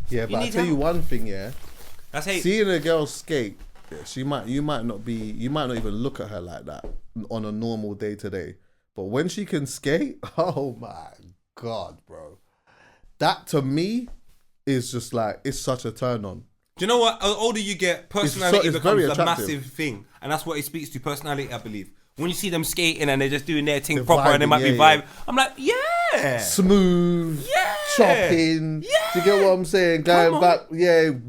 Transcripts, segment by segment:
Yeah, but I tell you one thing, yeah. That's hate. Seeing a girl skate, you might not even look at her like that on a normal day to day. But when she can skate, oh my God, bro. That to me is just like, it's such a turn on. Do you know what? The older you get, personality it's becomes very a massive thing. And that's what it speaks to, personality, I believe. When you see them skating and they're just doing their thing proper and they might be vibe, I'm like, yeah. Smooth. Yeah. Chopping. Yeah. Do you get what I'm saying? Going back,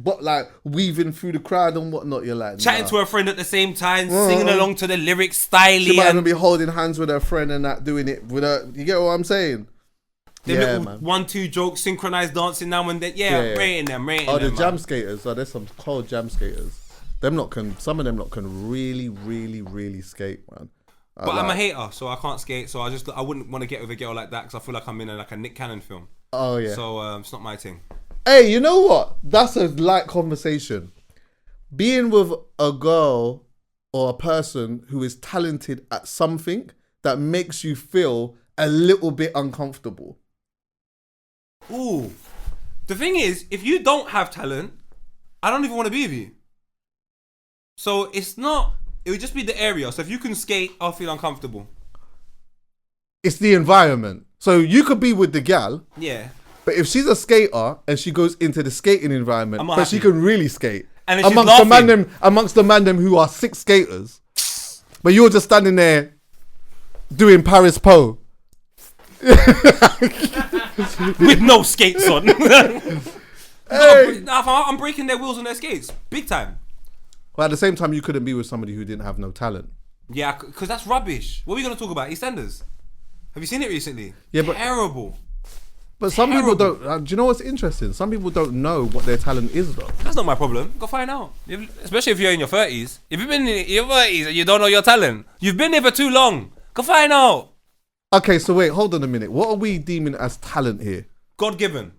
but like weaving through the crowd and whatnot. You're like, chatting to her friend at the same time, singing along to the lyrics, styling. She might even be holding hands with her friend and that, doing it with her. You get what I'm saying? The little 1-2 jokes, synchronized dancing now and then. I'm rating them. The jam skaters. There's some cold jam skaters. Some of them can really, really, really skate, man. But I'm a hater, so I can't skate. So I wouldn't want to get with a girl like that because I feel like I'm in a Nick Cannon film. Oh yeah. So it's not my thing. Hey, you know what? That's a light conversation. Being with a girl or a person who is talented at something that makes you feel a little bit uncomfortable. Ooh. The thing is, if you don't have talent, I don't even want to be with you. So it would just be the area. So if you can skate, I'll feel uncomfortable. It's the environment. So you could be with the gal. Yeah. But if she's a skater and she goes into the skating environment, but she can really skate. And amongst the man them who are 6 skaters, but you're just standing there doing Paris Po. With no skates on. I'm breaking their wheels on their skates. Big time. But at the same time, you couldn't be with somebody who didn't have no talent. Yeah, because that's rubbish. What are we going to talk about? EastEnders. Have you seen it recently? Yeah, but terrible. But some people don't. Do you know what's interesting? Some people don't know what their talent is, though. That's not my problem. Go find out. Especially if you're in your 30s. If you've been in your 30s and you don't know your talent, you've been there for too long. Go find out. Okay, so wait, hold on a minute. What are we deeming as talent here? God-given.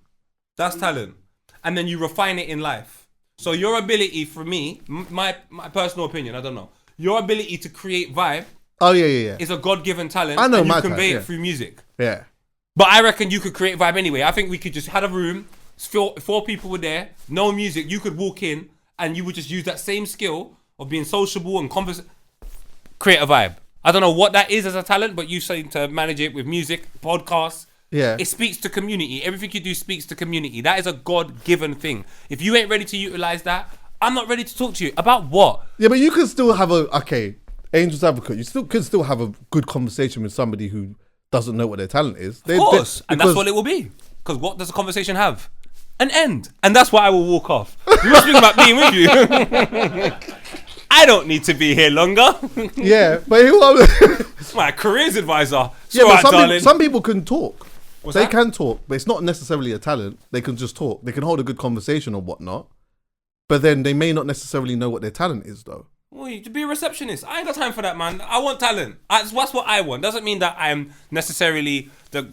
That's talent. And then you refine it in life. So your ability, for me, my personal opinion, I don't know. Your ability to create vibe. Oh yeah. Is a God-given talent. I know and my you convey type, it through music. Yeah. But I reckon you could create vibe anyway. I think we could just have a room, 4 people were there, no music. You could walk in and you would just use that same skill of being sociable and create a vibe. I don't know what that is as a talent, but you seem to manage it with music, podcasts. Yeah. It speaks to community. Everything you do speaks to community. That is a God-given thing. If you ain't ready to utilize that, I'm not ready to talk to you. About what? Yeah, but you can still have Angel's Advocate. You could still have a good conversation with somebody who doesn't know what their talent is. Of course. And that's what it will be. Because what does the conversation have? An end. And that's why I will walk off. You were speaking about being with you. I don't need to be here longer. Yeah, but my careers advisor. Yeah, but some people can talk. What's that? Can talk, but it's not necessarily a talent. They can just talk. They can hold a good conversation or whatnot. But then they may not necessarily know what their talent is, though. Well, to be a receptionist, I ain't got time for that, man. I want talent. That's what I want. Doesn't mean that I'm necessarily the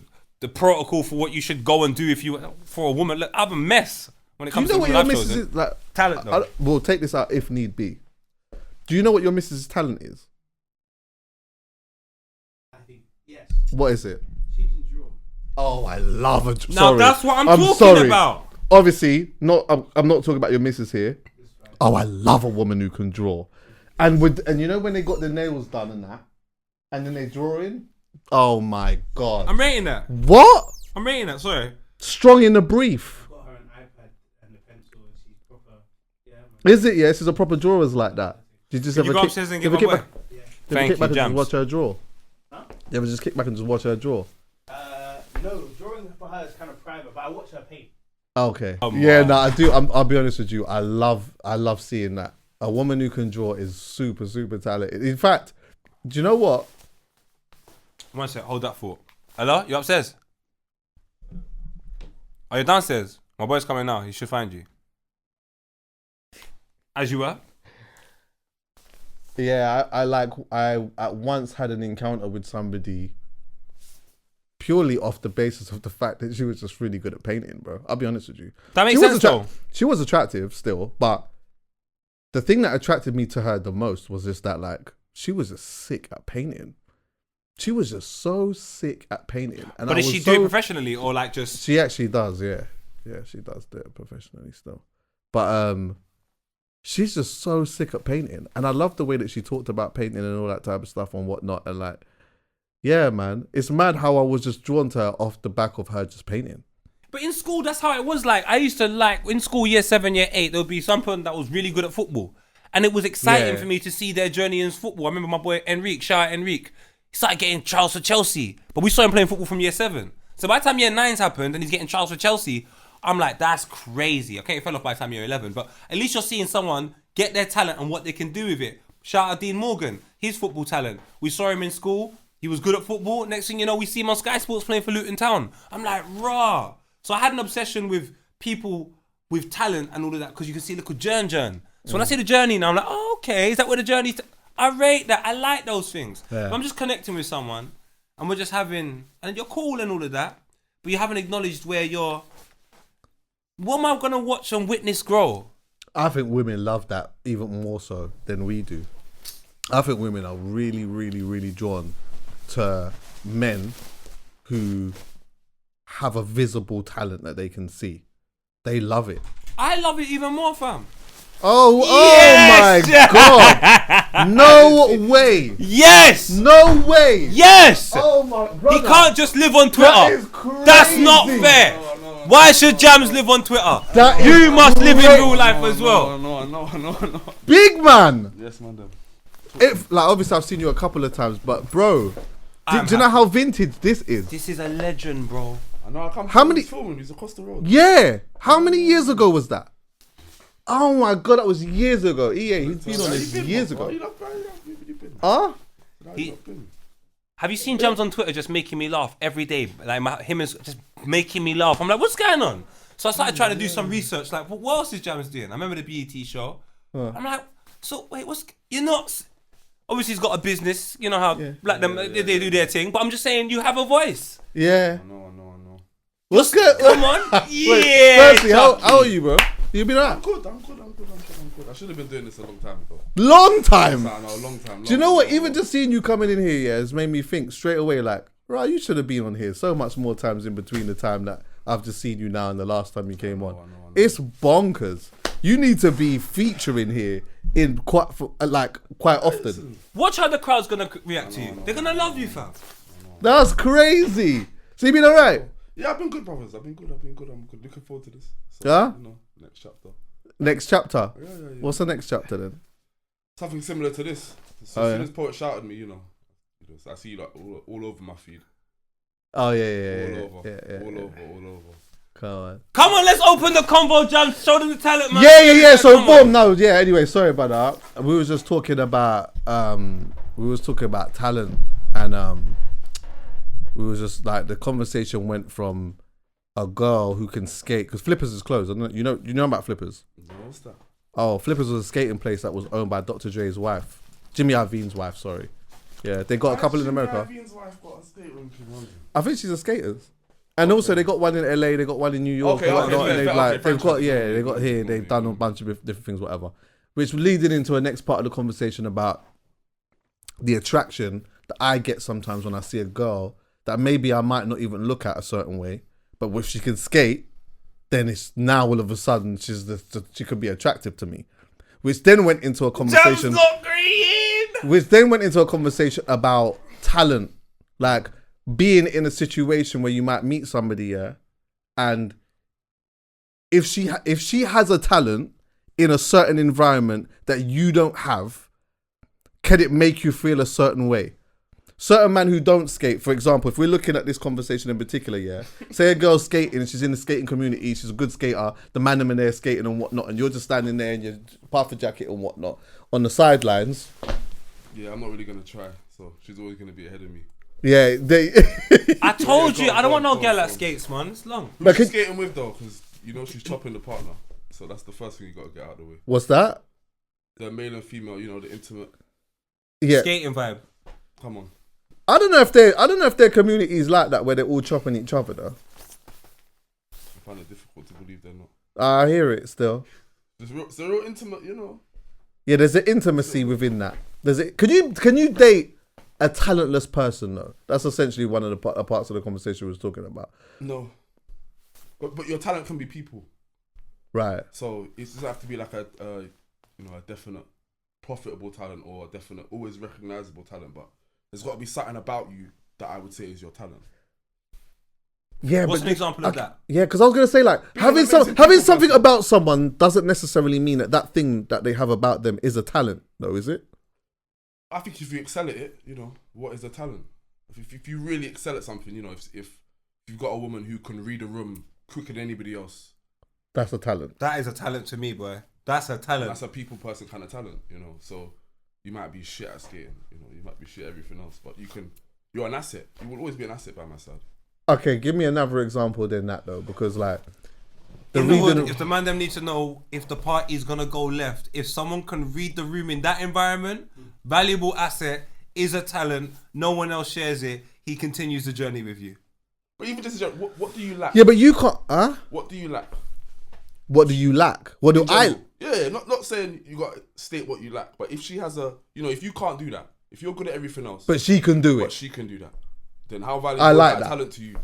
protocol for what you should go and do if you for a woman. Look, I'm a mess when it comes to what your missus is like. Talent, though. We'll take this out if need be. Do you know what your missus' talent is? I think yes. What is it? She can draw. Oh, I love her. Now that's what I'm talking about. Obviously, I'm not talking about your missus here. Oh, I love a woman who can draw. And you know when they got the nails done and that, and then they draw in. Oh my God! I'm rating that. What? I'm rating that. Sorry. Strong in the brief. Got her an iPad and a pencil, and she's proper. Yeah. Is it? Yeah, she's a proper drawers like that. You just you go upstairs and give her back. Yeah. Thank you, Jams. And just watch her draw. Huh? You ever just kick back and just watch her draw? No, drawing for her is kind of private, but I watch her paint. Okay. I do. I'll be honest with you. I love seeing that. A woman who can draw is super, super talented. In fact, do you know what? One sec, hold that thought. Hello? You upstairs? Are you downstairs? My boy's coming now. He should find you. As you were? Yeah, I at once had an encounter with somebody purely off the basis of the fact that she was just really good at painting, bro. I'll be honest with you. That makes sense, though. She was attractive still, but the thing that attracted me to her the most was just that, like, she was just sick at painting. She was just so sick at painting. And but does she do it professionally or like just... She actually does, yeah. Yeah, she does do it professionally still. But she's just so sick at painting. And I love the way that she talked about painting and all that type of stuff and whatnot. And like, yeah, man. It's mad how I was just drawn to her off the back of her just painting. But in school, that's how it was. Like, I used to like, in school, year 7, year 8, there would be someone that was really good at football. And it was exciting for me to see their journey in football. I remember my boy Enrique, shout out Enrique. He started getting trials for Chelsea. But we saw him playing football from year 7. So by the time year 9's happened and he's getting trials for Chelsea, I'm like, that's crazy. Okay, it fell off by the time year 11. But at least you're seeing someone get their talent and what they can do with it. Shout out Dean Morgan, his football talent. We saw him in school. He was good at football. Next thing you know, we see him on Sky Sports playing for Luton Town. I'm like, rah. So I had an obsession with people with talent and all of that because you can see little journey. So when I see the journey now, I'm like, oh, okay, is that where the journey's... I rate that. I like those things. Yeah. But I'm just connecting with someone and we're just having... And you're cool and all of that, but you haven't acknowledged where you're... What am I going to watch and witness grow? I think women love that even more so than we do. I think women are really, really, really drawn to men who have a visible talent that they can see. They love it. I love it even more, fam. Oh my God. No way. Yes. No way. Yes. Oh my brother. He can't just live on Twitter. That is crazy. That's not fair. Why should Jams live on Twitter? You must live in real life as well. No. Big man. Yes, madam. If like obviously I've seen you a couple of times, but bro, do you know how vintage this is? This is a legend, bro. I know. I come. How many? Filming? He's across the road. Yeah. How many years ago was that? Oh my God, that was years ago. EA, he's been on this years ago. Have you seen Jams on Twitter just making me laugh every day? Like him is just making me laugh. I'm like, what's going on? So I started trying to do some research. Like, what else is Jams doing? I remember the BET show. I'm like, so wait, you're not... Obviously, he's got a business. You know how they do their thing. But I'm just saying, you have a voice. Yeah. I know. What's good? Come on. Wait, firstly, how are you, bro? You been alright? I'm good. I should have been doing this a long time ago. Long time? No, a long time. Do you know what? Even just seeing you coming in here, has made me think straight away, like, right, you should have been on here so much more times in between the time that I've just seen you now and the last time you came on. I know. It's bonkers. You need to be featuring here in quite often. Watch how the crowd's gonna react to you. They're gonna love you, fam. That's crazy. So you been alright? Yeah, I've been good, brothers. I've been good. I'm good. Looking forward to this. So, yeah? Next chapter. Next chapter? Yeah. What's the next chapter then? Something similar to this. So as soon as Poet shouted me, I see you like all over my feed. Oh, yeah. All over. Come on, let's open the convo, Jams. Show them the talent, man. Yeah. So boom, no, yeah. Anyway, sorry about that. We was just talking about talent, and we was just like the conversation went from a girl who can skate because Flippers is closed. You know about Flippers? What's that? Oh, Flippers was a skating place that was owned by Dr. Dre's wife, Jimmy Iovine's wife. Sorry. Yeah, they got a couple in America. Jimmy Iovine's wife got a skate rink in London. I think she's a skater. And also they got one in LA, they got one in New York. They've done a bunch of different things, whatever. Which leading into a next part of the conversation about the attraction that I get sometimes when I see a girl that maybe I might not even look at a certain way, but if she can skate, then it's now all of a sudden she could be attractive to me. Which then went into a conversation. Which then went into a conversation about talent, like being in a situation where you might meet somebody, and if she has a talent in a certain environment that you don't have, can it make you feel a certain way? Certain men who don't skate, for example, if we're looking at this conversation in particular, say a girl's skating and she's in the skating community, she's a good skater, the man in there skating and whatnot, and you're just standing there in your puffer jacket and whatnot on the sidelines. Yeah, I'm not really gonna try, so she's always gonna be ahead of me. Yeah, I told you, I don't want no girl that skates, man. It's long. Who's she skating with though? Because she's chopping the partner, so that's the first thing you gotta get out of the way. What's that? The male and female, the intimate. Yeah. Skating vibe. Come on. I don't know if their community is like that where they're all chopping each other though. I find it difficult to believe they're not. I hear it still. It's a real intimate, Yeah, there's an intimacy within that. Can you date a talentless person though? That's essentially one of the parts of the conversation we was talking about. No. But your talent can be people. Right. So it doesn't have to be like a definite profitable talent or a definite always recognizable talent. But there's got to be something about you that I would say is your talent. Yeah, What's an example of that? Yeah, because I was gonna say like having something about someone doesn't necessarily mean that thing that they have about them is a talent, though, is it? I think if you excel at it, what is a talent? If you really excel at something, if you've got a woman who can read a room quicker than anybody else, that's a talent. That is a talent to me, boy. That's a talent. That's a people person kind of talent, So you might be shit at skating, you might be shit at everything else, but you're an asset. You will always be an asset by my side. Okay, give me another example than that though, because like if the man them need to know if the party's gonna go left, if someone can read the room in that environment, valuable asset, is a talent, no one else shares it, he continues the journey with you. But even just what do you lack? Yeah, but you can't. What do you lack? What do you lack? What do I? Yeah, not saying you got to state what you lack, but if she has if you can't do that, if you're good at everything else, but she can do it. But she can do that. Then how valuable I like is that that talent to you?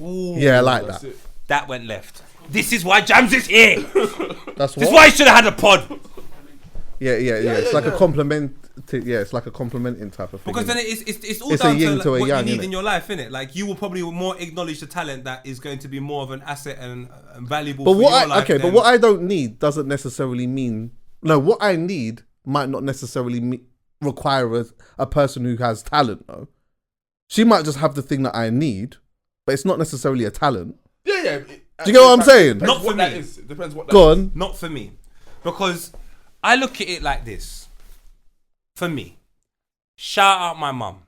Ooh, yeah, I like that. It. That went left. This is why Jams is here. This is why I should have had a pod. Yeah. It's like a compliment. It's like a complimenting type of thing. Because then it's all down to what you need in your life, innit? Like you will probably more acknowledge the talent that is going to be more of an asset and valuable. But for your life but what I don't need doesn't necessarily mean what I need might not necessarily require a person who has talent though. She might just have the thing that I need, but it's not necessarily a talent. Yeah. Do you get what I'm saying? Not for me. It depends what that Go is. on. Not for me. Because I look at it like this. For me, shout out my mum.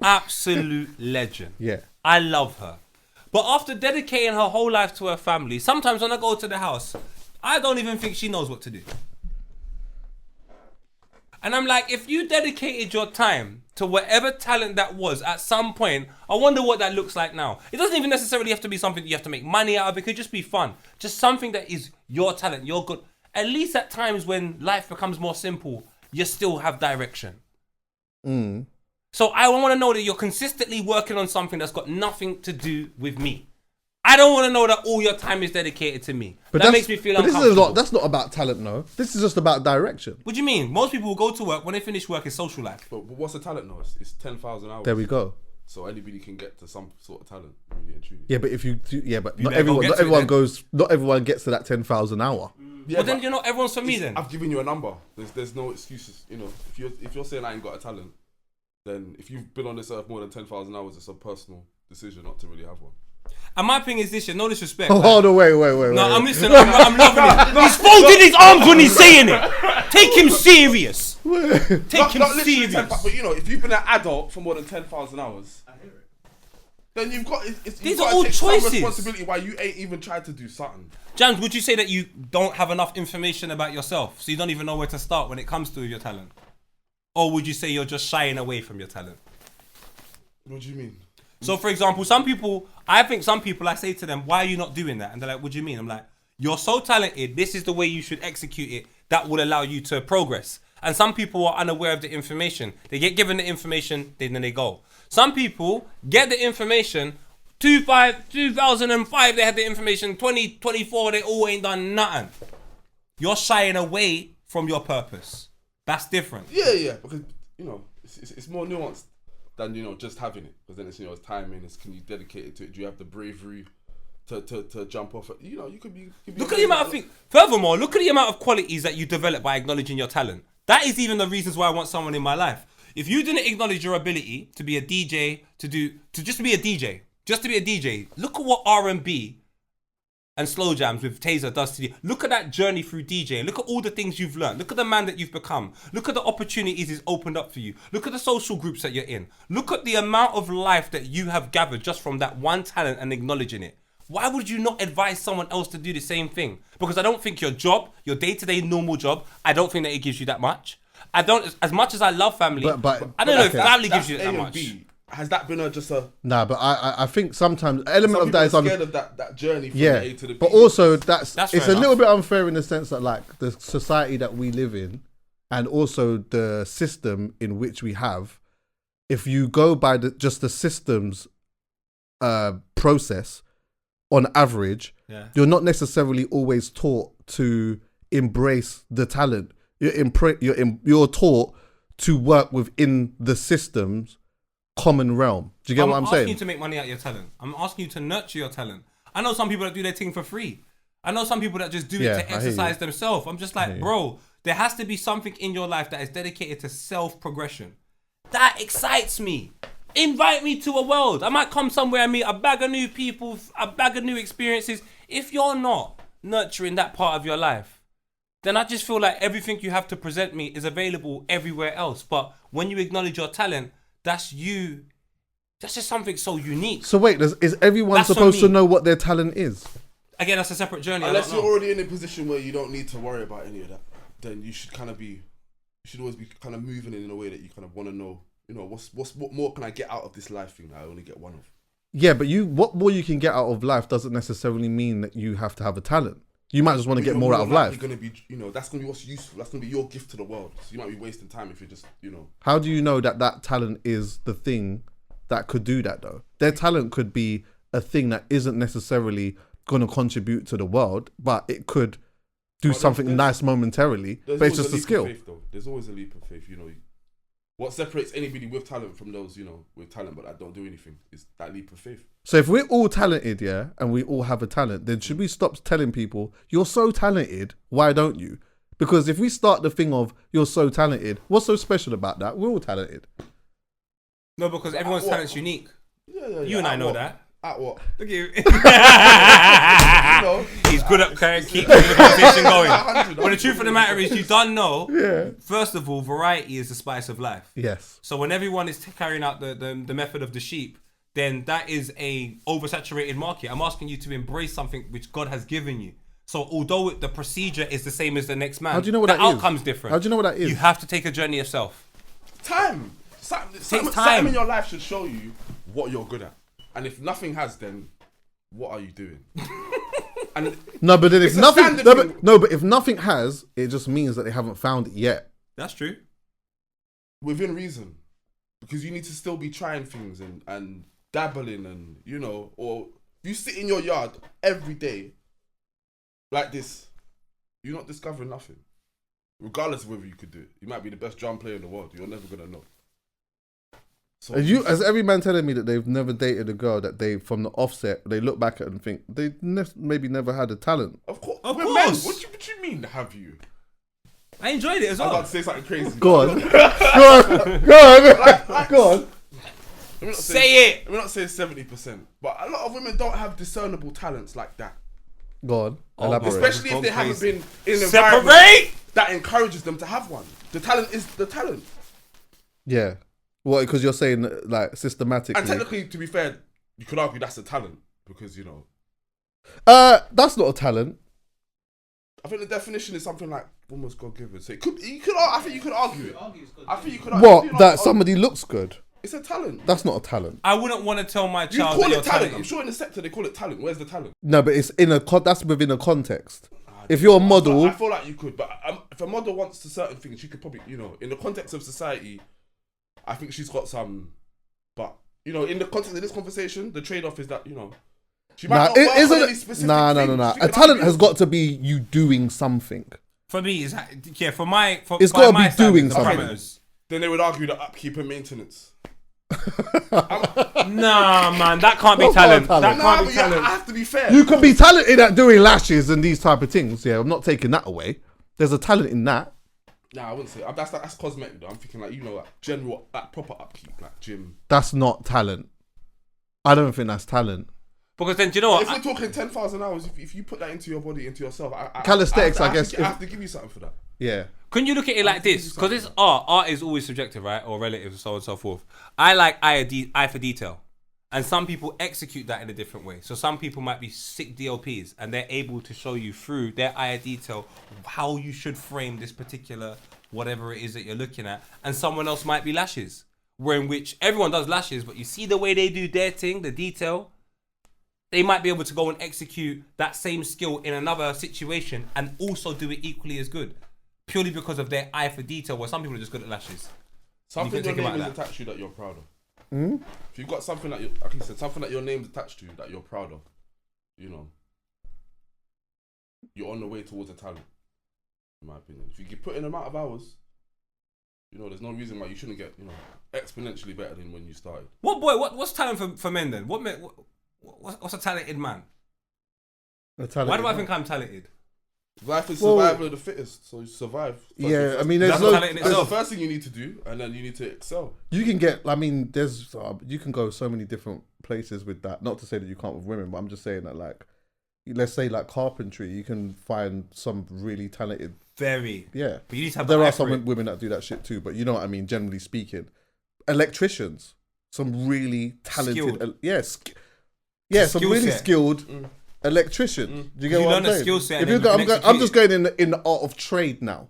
Absolute legend. Yeah. I love her. But after dedicating her whole life to her family, sometimes when I go to the house, I don't even think she knows what to do. And I'm like, if you dedicated your time to whatever talent that was at some point, I wonder what that looks like now. It doesn't even necessarily have to be something that you have to make money out of. It could just be fun. Just something that is your talent, you're good. At least at times when life becomes more simple, you still have direction. So I want to know that you're consistently working on something that's got nothing to do with me. I don't want to know that all your time is dedicated to me. But that makes me feel uncomfortable. That's not about talent, no. This is just about direction. What do you mean? Most people will go to work, when they finish work, it's social life. But what's a talent now? It's 10,000 hours. There we go. So anybody can get to some sort of talent. Really and truly. Yeah, but if you do, but not everyone gets to that 10,000 hour. Yeah, but then you're not everyone's for me then. I've given you a number. There's no excuses. If you're saying I ain't got a talent, then if you've been on this earth more than 10,000 hours, it's a personal decision not to really have one. And my thing is this, no disrespect. Hold on, wait. No, I'm listening. I'm loving it. He's folding his arms when he's saying it. Take him serious. Take him serious. But if you've been an adult for more than 10,000 hours, I hear it. Then you've got. These are all choices. Some responsibility why you ain't even tried to do something. James, would you say that you don't have enough information about yourself, so you don't even know where to start when it comes to your talent? Or would you say you're just shying away from your talent? What do you mean? So, for example, I say to them, why are you not doing that? And they're like, what do you mean? I'm like, you're so talented, this is the way you should execute it, that will allow you to progress. And some people are unaware of the information. They get given the information, then they go. Some people get the information, 2005 they had the information, 2024 they all ain't done nothing. You're shying away from your purpose. That's different. Yeah, because, it's more nuanced than just having it, because then it's timing. It's can you dedicate it to it? Do you have the bravery to jump off it? You could be. Look at the amount of things. Furthermore, look at the amount of qualities that you develop by acknowledging your talent. That is even the reasons why I want someone in my life. If you didn't acknowledge your ability to be a DJ, to be a DJ, look at what R&B and slow jams with Taser does to you. Look at that journey through DJ. Look at all the things you've learned. Look at the man that you've become. Look at the opportunities it's opened up for you. Look at the social groups that you're in. Look at the amount of life that you have gathered just from that one talent and acknowledging it. Why would you not advise someone else to do the same thing? Because I don't think your job, your day-to-day normal job, I don't think that it gives you that much. I don't, as much as I love family, but I don't know if family gives you that much. Has that been just a... Nah, but I think sometimes element of that is... scared of that journey from the A to the B. But also it's a little bit unfair in the sense that like the society that we live in and also the system in which we have, if you go by just the system's process, on average, Yeah. you're not necessarily always taught to embrace the talent. You're taught to work within the system's common realm. Do you get what I'm asking saying? you to make money out of your talent. I'm asking you to nurture your talent. I know some people that do their thing for free. I know some people that just do it Yeah, I to hear exercise you. themselves. I'm just like, bro, there has to be something in your life that is dedicated to self-progression. That excites me. Invite me to a world. I might come somewhere and meet a bag of new people, a bag of new experiences. If you're not nurturing that part of your life, then I just feel like everything you have to present me is available everywhere else. But when you acknowledge your talent, that's you. That's just something so unique. So wait, is everyone That's on supposed to me. know what their talent is? Again, that's a separate journey. Unless I don't you're know. already in a position where you don't need to worry about any of that, then you should kind of be, you should always be kind of moving in a way that you kind of want to know, you know, what more can I get out of this life thing that I only get one of. Yeah, but what more you can get out of life doesn't necessarily mean that you have to have a talent. You might just want to get more out of life. Going to be, you know, that's going to be what's useful. That's going to be your gift to the world. So you might be wasting time if you're just, you know. How do you know that talent is the thing that could do that though? Their talent could be a thing that isn't necessarily going to contribute to the world, but it could do something nice momentarily. But it's just a skill. Faith, though. There's always a leap of faith. You know, what separates anybody with talent from those, you know, with talent but that don't do anything is that leap of faith. So if we're all talented, yeah, and we all have a talent, then should we stop telling people, you're so talented, why don't you? Because if we start the thing of, you're so talented, what's so special about that? We're all talented. No, because everyone's talent's unique. Yeah. You and I know what? that. At what? Look at you. You know, He's good at keeping the conversation going. 100, But the truth of the matter is, you don't know. Yeah. First of all, variety is the spice of life. Yes. So when everyone is carrying out the method of the sheep, then that is a oversaturated market. I'm asking you to embrace something which God has given you. So although the procedure is the same as the next man, How do you know what the that is? outcome's different. How do you know what that is? You have to take a journey yourself. time. Something in your life should show you what you're good at. And if nothing has, then what are you doing? And No, but then if It's a nothing, standard thing. but if nothing has, it just means that they haven't found it yet. That's true. within reason, because you need to still be trying things and dabbling and, you know, or you sit in your yard every day like this, you're not discovering nothing. Regardless of whether you could do it. You might be the best drum player in the world. You're never going to know. So As every man telling me that they've never dated a girl that they, from the offset, they look back at and think they maybe never had a talent. Of course. Of We're course. Men. What do you mean, have you? I enjoyed it as I was well. about to say something crazy. Go on. Go on. Say it. We're not saying 70%, but a lot of women don't have discernible talents like that. Go on. Elaborate. Especially if they haven't crazy. been in an environment Separate. that encourages them to have one. The talent is the talent. Yeah. What? Because you're saying like systematically. And technically, to be fair, you could argue that's a talent because, you know, that's not a talent. I think the definition is something like almost God given. So it could, I think you could argue it. I think you could argue What? you know, That somebody looks good. It's a talent. That's not a talent. I wouldn't want to tell my You child call that you're it talent. talented. I'm sure in the sector they call it talent. Where's the talent? No, but it's in a that's within a context. If you're a model, I feel like you could, but if a model wants to certain things, she could probably, you know, in the context of society, I think she's got some. But you know, in the context of this conversation, the trade-off is that, you know, she might not work on any specific no. things. She A can talent argue has it. got to be you doing something. For me, it's It's by gotta my be doing standards, the something. parameters. Then they would argue that upkeep and maintenance. Nah, man, that can't be That's not talent. a talent. That Nah, can't but be yeah, talent. I have to be fair. You can be talented at doing lashes and these type of things. Yeah, I'm not taking that away. There's a talent in that. Nah, I wouldn't say that's cosmetic though. I'm thinking like, you know, like general, like proper upkeep, like gym. That's not talent. I don't think that's talent. Because then, do you know what? If we're talking 10,000 hours, if you put that into your body, into yourself, Calisthenics, I have guess, to, I have to give you something for that. Yeah. Can you look at it like this? Because it's art. Art is always subjective, right? Or relative, so on and so forth. I like eye for detail. And some people execute that in a different way. So some people might be sick DLPs and they're able to show you through their eye of detail how you should frame this particular whatever it is that you're looking at. And someone else might be lashes. Where in which everyone does lashes, but you see the way they do their thing, the detail. They might be able to go and execute that same skill in another situation and also do it equally as good. Purely because of their eye for detail, where some people are just good at lashes. Something You your can think name is about that. attached to that you're proud of. If you've got something like you said, something that your name's attached to that you're proud of, you know, you're on the way towards a talent. In my opinion, if you put in an amount of hours, you know, there's no reason why you shouldn't get, you know, exponentially better than when you started. What's talent for men then? What's a talented man? Why do I think I'm talented? Life is survival of the fittest, so you survive. Yeah, I mean, that's the first thing you need to do, and then you need to excel. You can get, I mean, there's you can go so many different places with that. Not to say that you can't with women, but I'm just saying that, like, let's say like carpentry, you can find some really talented. Very. Yeah. But you need to have there are some women that do that shit too, but you know what I mean, generally speaking. Electricians, some really talented, some really skilled electricians. Do you get what I'm saying? Skill set. If you go, I'm just going in the art of trade now.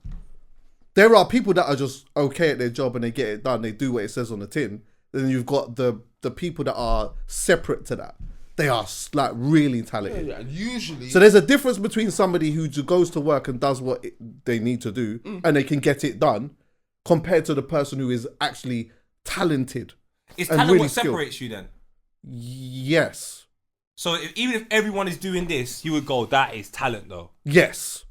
There are people that are just okay at their job and they get it done. They do what it says on the tin. Then you've got the people that are separate to that. They are like really talented. Yeah, and usually. So there's a difference between somebody who goes to work and does what they need to do and they can get it done, compared to the person who is actually talented. Is talent really what separates you then? Yes. So even if everyone is doing this, you would go, that is talent though. Yes.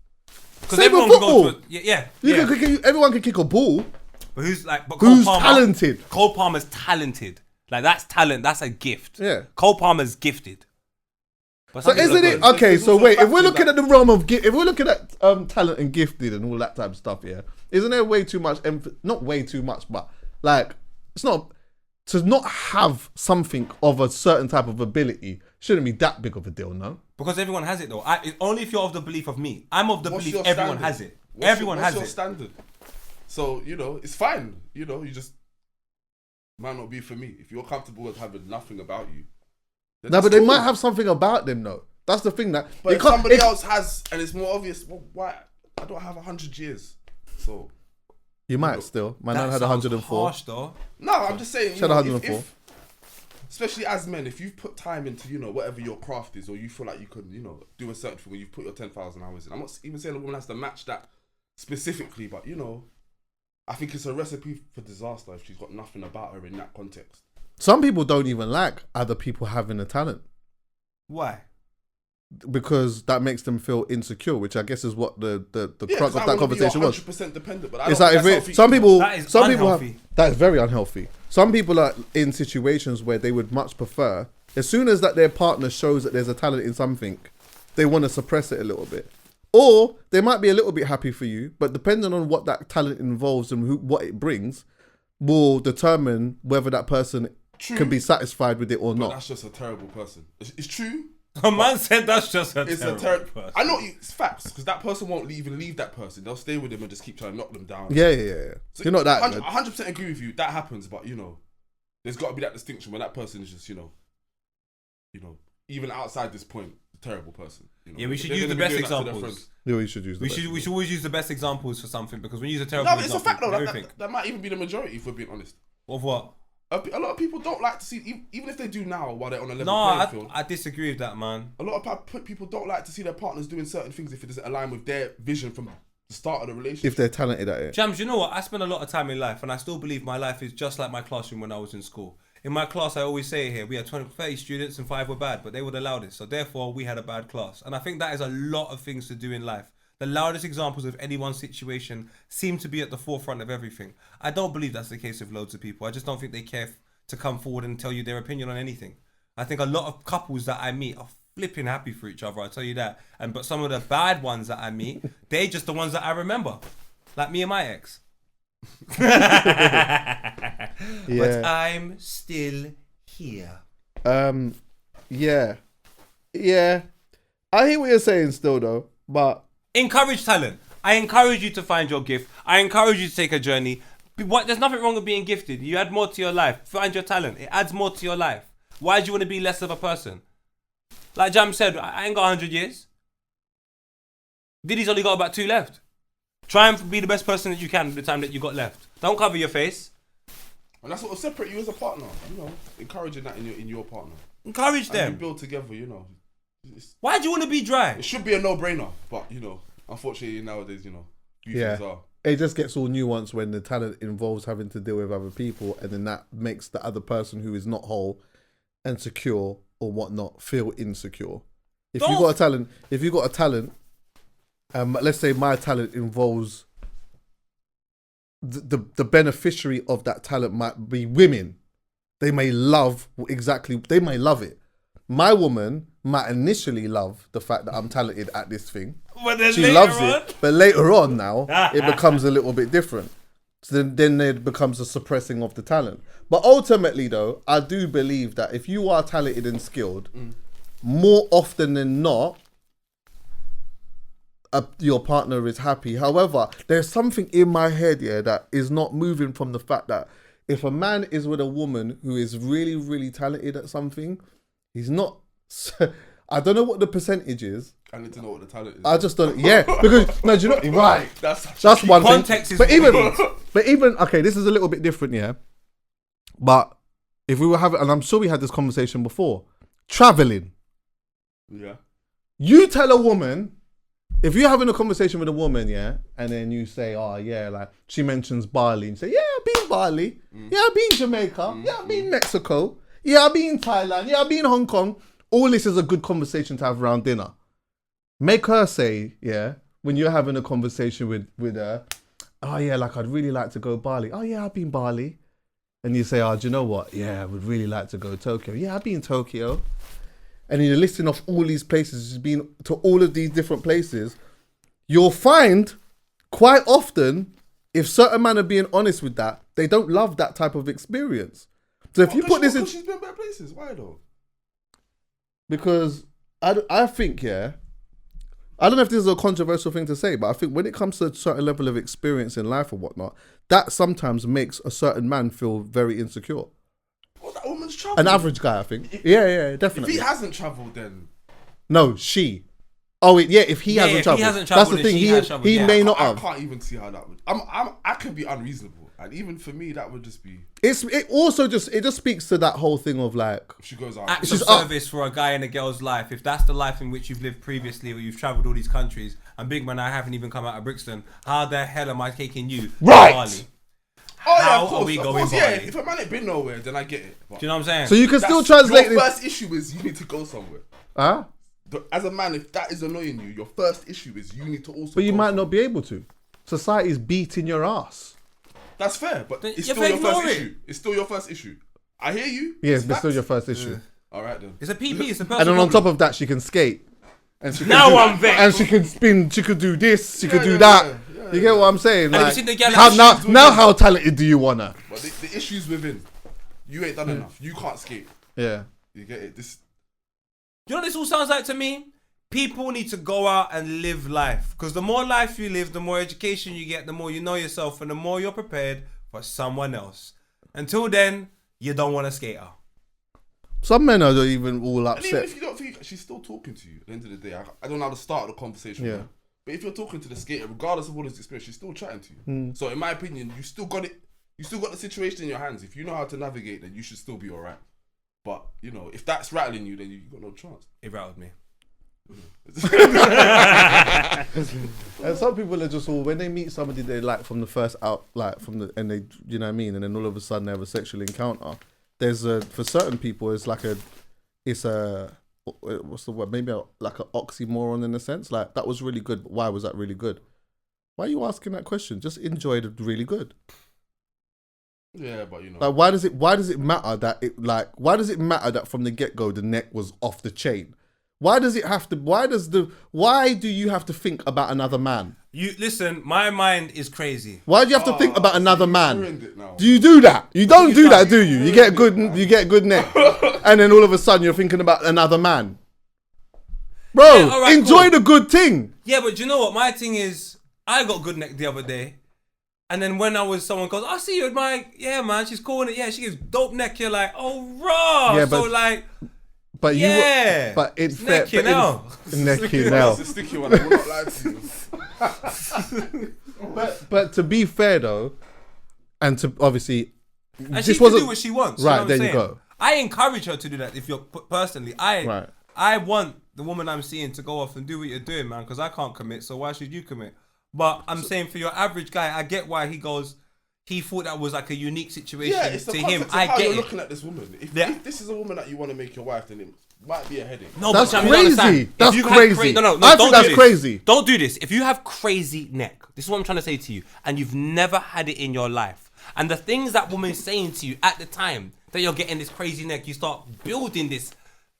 Because everyone can go to everyone can kick a ball. But who's Cole Palmer, talented? Cole Palmer's talented. Like, that's talent. That's a gift. Yeah. Cole Palmer's gifted. But so isn't it okay? So wait, if we're looking at the realm of if we're looking at talent and gifted and all that type of stuff, yeah, isn't there way too much? Not way too much, but like it's not to not have something of a certain type of ability shouldn't be that big of a deal, no? Because everyone has it though. Only if you're of the belief of me. I'm of the belief everyone has it. What's your standard? So, you know, it's fine. You know, you just might not be for me. If you're comfortable with having nothing about you. No, but they might have something about them though. That's the thing that. But if somebody else has, and it's more obvious, well, why? I don't have 100 years. So. You might still. My nan had 104. Harsh though. No, I'm just saying. She had 104. Especially as men, if you've put time into, you know, whatever your craft is, or you feel like you can, you know, do a certain thing, or you've put your 10,000 hours in. I'm not even saying a woman has to match that specifically, but, you know, I think it's a recipe for disaster if she's got nothing about her in that context. Some people don't even like other people having a talent. Why? Because that makes them feel insecure, which I guess is what the crux of that conversation was. 100% dependent, but I it's don't like think if some people that is some unhealthy. people have, that is very unhealthy. Some people are in situations where they would much prefer, as soon as that their partner shows that there's a talent in something, they want to suppress it a little bit. Or they might be a little bit happy for you, but depending on what that talent involves and what it brings, will determine whether that person can be satisfied with it or not. That's just a terrible person. It's true. A man said that's just a terrible person. I know it's facts, because that person won't even leave that person. They'll stay with them and just keep trying to knock them down. Yeah. So you're not that 100% agree with you. That happens, but, you know, there's got to be that distinction when that person is just, you know, even outside this point, a terrible person. You know? Yeah, we should use the best examples. Yeah, we should always use the best examples for something, because when you use a terrible example, it's a fact though. That might even be the majority, if we're being honest. Of what? A lot of people don't like to see, even if they do now while they're on a level playing field. I disagree with that, man. A lot of people don't like to see their partners doing certain things if it doesn't align with their vision from the start of the relationship. If they're talented at it. Jams, you know what? I spend a lot of time in life, and I still believe my life is just like my classroom when I was in school. In my class, I always say it here, we had 30 students and 5 were bad, but they were the loudest. So therefore, we had a bad class. And I think that is a lot of things to do in life. The loudest examples of anyone's situation seem to be at the forefront of everything. I don't believe that's the case with loads of people. I just don't think they care to come forward and tell you their opinion on anything. I think a lot of couples that I meet are flipping happy for each other, I'll tell you that. But some of the bad ones that I meet, they're just the ones that I remember. Like me and my ex. Yeah. But I'm still here. Yeah. I hear what you're saying still though, but encourage talent. I encourage you to find your gift. I encourage you to take a journey. There's nothing wrong with being gifted. You add more to your life. Find your talent. It adds more to your life. Why do you want to be less of a person? Like Jam said, I ain't got 100 years. Diddy's only got about 2 left. Try and be the best person that you can with the time that you got left. Don't cover your face. And that's what will separate you as a partner. You know, encouraging that in your partner. Encourage them. And you build together. You know. Why do you want to be dry? It should be a no-brainer, but you know, unfortunately nowadays, you know, things are. It just gets all nuanced when the talent involves having to deal with other people, and then that makes the other person who is not whole and secure or whatnot feel insecure. If you got a talent, let's say my talent involves the beneficiary of that talent might be women. They may love it. My woman might initially love the fact that I'm talented at this thing. She loves it, but later on now, it becomes a little bit different. So then it becomes a suppressing of the talent. But ultimately though, I do believe that if you are talented and skilled, more often than not, your partner is happy. However, there's something in my head that is not moving from the fact that if a man is with a woman who is really, really talented at something, he's not... I don't know what the percentage is. I need to know what the talent is. I just don't... Yeah, because... No, do you know... Right. That's one context thing. But even... Okay, this is a little bit different, yeah? But if we were having... And I'm sure we had this conversation before. Traveling. Yeah. You tell a woman... If you're having a conversation with a woman, yeah, and then you say, oh, yeah, like, she mentions Bali, and you say, yeah, I've been Bali. Yeah, I've been Jamaica. Yeah, I've been Mexico. Yeah, I've been Thailand. Yeah, I've been Hong Kong. All this is a good conversation to have around dinner. Make her say, yeah, when you're having a conversation with her, oh, yeah, like, I'd really like to go Bali. Oh, yeah, I've been Bali. And you say, oh, do you know what? Yeah, I would really like to go Tokyo. Yeah, I've been Tokyo. And you're listing off all these places, she's been to all of these different places, you'll find quite often, if certain men are being honest with that, they don't love that type of experience. So if you put this in... She's been better places. Why though? Because I think, yeah, I don't know if this is a controversial thing to say, but I think when it comes to a certain level of experience in life or whatnot, that sometimes makes a certain man feel very insecure. Well, that woman's traveled. An average guy, I think. Yeah, definitely. If he hasn't travelled, then... No, she. Oh, yeah, if he hasn't travelled. That's the thing. He may not have. I can't even see how that would... I can be unreasonable. And even for me, that would just be... It just speaks to that whole thing of like... If she goes out... Acts of service for a guy and a girl's life. If that's the life in which you've lived previously, or you've travelled all these countries, and big man, I haven't even come out of Brixton, how the hell am I taking you to Bali? Oh yeah, how of course, are we going Bali? Yeah, if a man ain't been nowhere, then I get it. But do you know what I'm saying? So you can still translate your first issue is you need to go somewhere. Huh? As a man, if that is annoying you, your first issue is you need to also... But you might not be able to. Society's beating your ass. That's fair, but it's still your first issue. It's still your first issue. I hear you. Yes, but still your first issue. All right then. It's a PP. It's a personal And then on top of that, she can skate. And she now I'm vexed. And she can spin. She could do this. She could do that. You get what I'm saying? And like, seen the gal now how talented do you want her? But the issues within. You ain't done enough. You can't skate. Yeah. You get it? This... You know what this all sounds like to me? People need to go out and live life. Because the more life you live, the more education you get, the more you know yourself, and the more you're prepared for someone else. Until then, you don't want a skater. Some men are even all upset. And even if you don't think she's still talking to you at the end of the day, I don't know how to start the conversation. Yeah. But if you're talking to the skater, regardless of all his experience, she's still chatting to you. So in my opinion, you still got it. You still got the situation in your hands. If you know how to navigate, then you should still be all right. But you know, if that's rattling you, then you got no chance. It rattled me. And some people are just all, when they meet somebody they like from the first out, like from the, and they, you know what I mean, and then all of a sudden they have a sexual encounter. There's a, for certain people, it's a what's the word? Maybe like an oxymoron in a sense. Like, that was really good, but why was that really good? Why are you asking that question? Just enjoy the really good. Yeah, but you know, like, why does it matter that why does it matter that from the get go the neck was off the chain? Why do you have to think about another man? You listen, my mind is crazy. Why do you have to think about another man? Do you do that? You don't do that, do you? You get good neck, and then all of a sudden you're thinking about another man. Bro, yeah, right, enjoy the good thing. Yeah, but do you know what? My thing is, I got good neck the other day, and then when someone goes, I see you with yeah, man, she's calling it. Yeah, she gives dope neck. You're like, oh, raw. Yeah, so like. But yeah, but it's fair. Neck you now. Neck you now. It's a sticky one. I will not lie to you. But to be fair though, and to obviously, and she can do what she wants. Right, you know there you go. I encourage her to do that. If you're personally, I want the woman I'm seeing to go off and do what you're doing, man. Because I can't commit, so why should you commit? But I'm saying for your average guy, I get why he goes. He thought that was like a unique situation it's to the him. I get you're it. Looking at this woman. If this is a woman that you want to make your wife, then might be a headache. No, That's but you don't crazy. understand. That's If you have crazy. No, I think don't that's do this. crazy. Don't do this. If you have crazy neck, this is what I'm trying to say to you, and you've never had it in your life, and the things that woman's saying to you at the time that you're getting this crazy neck, you start building this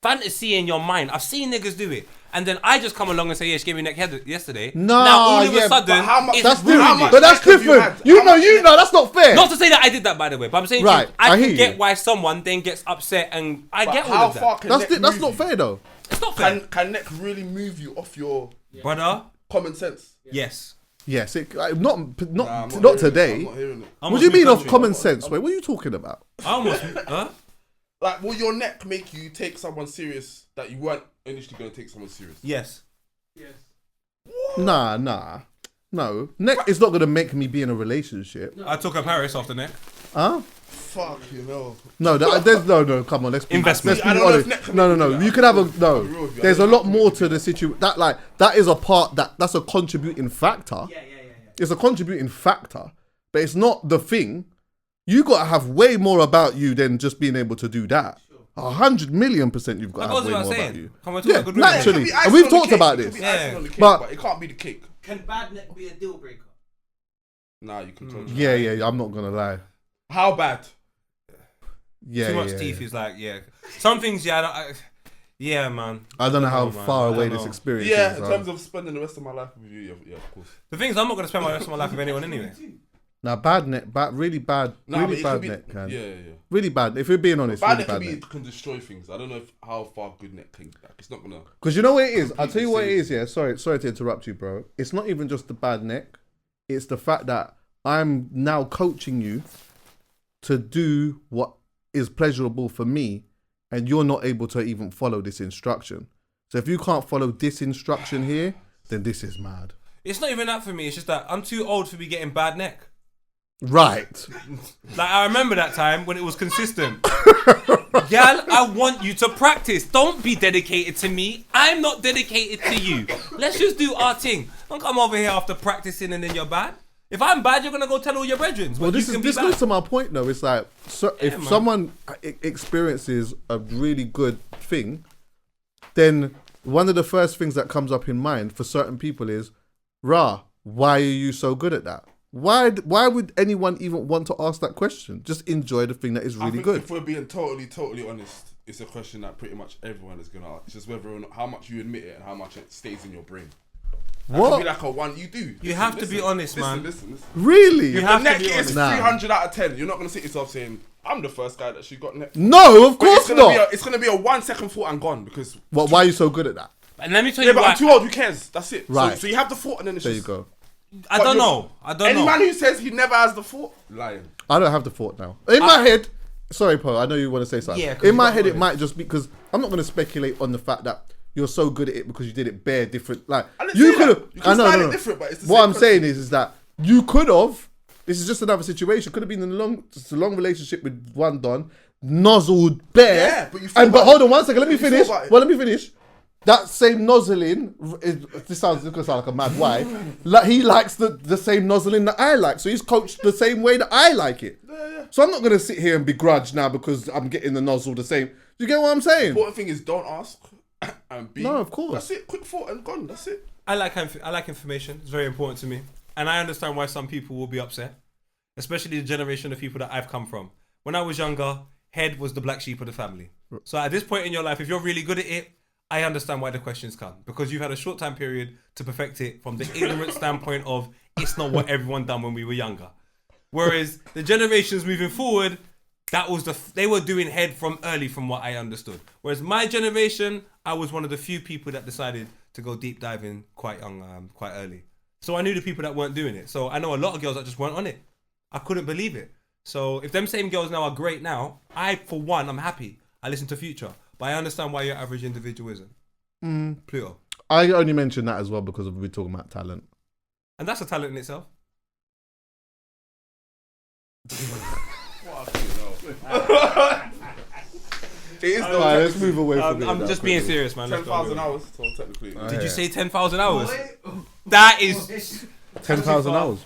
fantasy in your mind. I've seen niggas do it. And then I just come along and say, yeah, she gave me neck head yesterday. No, now all of yeah, a sudden, but how much- it's That's ruined different. it. But that's neck have you different. had? You How know, much that's not fair. Not to say that I did that, by the way, but I'm saying Right, to you, I I hear can get you. why someone then gets upset, and I But get all how of far that. can That's neck that's move not you? fair though. It's not fair. Can neck really move you off your Brother, common sense? yes. Yes, not Nah, I'm not not not hearing today. it. I'm not hearing it. What do you mean of common sense? Wait, what are you talking about? I almost, huh? Like, will your neck make you take someone serious that you weren't initially going to take someone serious? Yes. Nah. No, neck is not gonna make me be in a relationship. I took a Paris off the neck. Huh? Fuck, you know. No, there's no. Come on, let's be Investment. Let's be I don't know if honest. neck can No. make you do that. You could have a I'll be real with you. There's a lot more to the situation. That is a part that's a contributing factor. Yeah. It's a contributing factor, but it's not the thing. You gotta have way more about you than just being able to do that. 100,000,000% you've got That to goes have way without more saying. about you. Come on, talk Yeah, about good naturally. women. It could be icing And we've on the talked cake. about It this. could be icing Yeah. on the cake, But- but it can't be the cake. Can bad neck be a deal breaker? Nah, you can totally. Yeah. I'm not gonna lie. How bad? Yeah, Too much yeah, teeth yeah. is like, yeah. Some things, yeah, man. I don't know how man. far I don't away this know. experience Yeah, is. in terms of spending the rest of my life with you, yeah, of course. The thing is, I'm not going to spend my rest of my life with anyone anyway. Now, bad neck, really bad Nah, but neck, it could be, man. yeah. Really bad. If we're being honest, Bad really neck bad neck. can destroy things. I don't know how far good neck can. Like, it's not gonna. Because you know what it is? I'll tell you what it Completely is, yeah? Sorry to interrupt you, bro. It's not even just the bad neck. It's the fact that I'm now coaching you to do what is pleasurable for me, and you're not able to even follow this instruction. So if you can't follow this instruction here, then this is mad. It's not even that for me. It's just that I'm too old to be getting bad neck. Right. Like, I remember that time when it was consistent. Gal, I want you to practice. Don't be dedicated to me. I'm not dedicated to you. Let's just do our thing. Don't come over here after practicing and then you're bad. If I'm bad, you're going to go tell all your brethren. Well, this goes to my point though. It's like, so if man. someone experiences a really good thing, then one of the first things that comes up in mind for certain people is, "Rah, why are you so good at that? Why would anyone even want to ask that question? Just enjoy the thing that is I really think good." if we're being totally honest, it's a question that pretty much everyone is gonna ask. It's just whether or not how much you admit it and how much it stays in your brain. That could What? be like a one. You do. You have to be honest, man. Listen. Really? You The have to neck be is honest. Nah. 300 out of 10. You're not gonna sit yourself saying, "I'm the first guy that she got neck." No, of But course not. it's gonna be a 1 second thought and gone because. Why are you so good at that? And let me tell Yeah, you but why. I'm too old. Who cares? That's it. Right. So you have the thought and then it's There you just. go. I But don't you're- know. I don't Any know. man who says he never has the thought, lying. I don't have the thought now. In my head, sorry, Paul, I know you want to say something. Yeah, 'cause in you my got head, it honest. might just be because I'm not going to speculate on the fact that you're so good at it because you did it bare different. Like I didn't you say could that. have. You I can know, style no, it no. different, but it's the What same I'm question. saying is that you could have. This is just another situation. Could have been in a long relationship with one don, nozzled bare. Yeah, but you thought and but about hold it. on one second. Let me You thought finish. about it. Well, let me finish. That same nozzling this sounds gonna sound like a mad wife. Like he likes the same nozzling that I like, so he's coached the same way that I like it. Yeah. So I'm not gonna sit here and begrudge now because I'm getting the nozzle the same. Do you get what I'm saying? Important thing is don't ask and be. No, of course. That's it. Quick thought and gone. That's it. I like information. It's very important to me. And I understand why some people will be upset. Especially the generation of people that I've come from. When I was younger, head was the black sheep of the family. So at this point in your life, if you're really good at it, I understand why the questions come. Because you've had a short time period to perfect it from the ignorant standpoint of it's not what everyone done when we were younger. Whereas the generations moving forward, they were doing head from early from what I understood. Whereas my generation, I was one of the few people that decided to go deep diving quite young, quite early. So I knew the people that weren't doing it. So I know a lot of girls that just weren't on it. I couldn't believe it. So if them same girls now are great now, for one, I'm happy. I listen to Future. But I understand why your average individual isn't. Pluto. I only mentioned that as well because we're talking about talent. And that's a talent in itself. It is though. Alright, let's move away from it. I'm now just being quickly. serious, man. Let's go. 10,000 hours. So technically. Did you say 10,000 hours? That is 10,000 hours.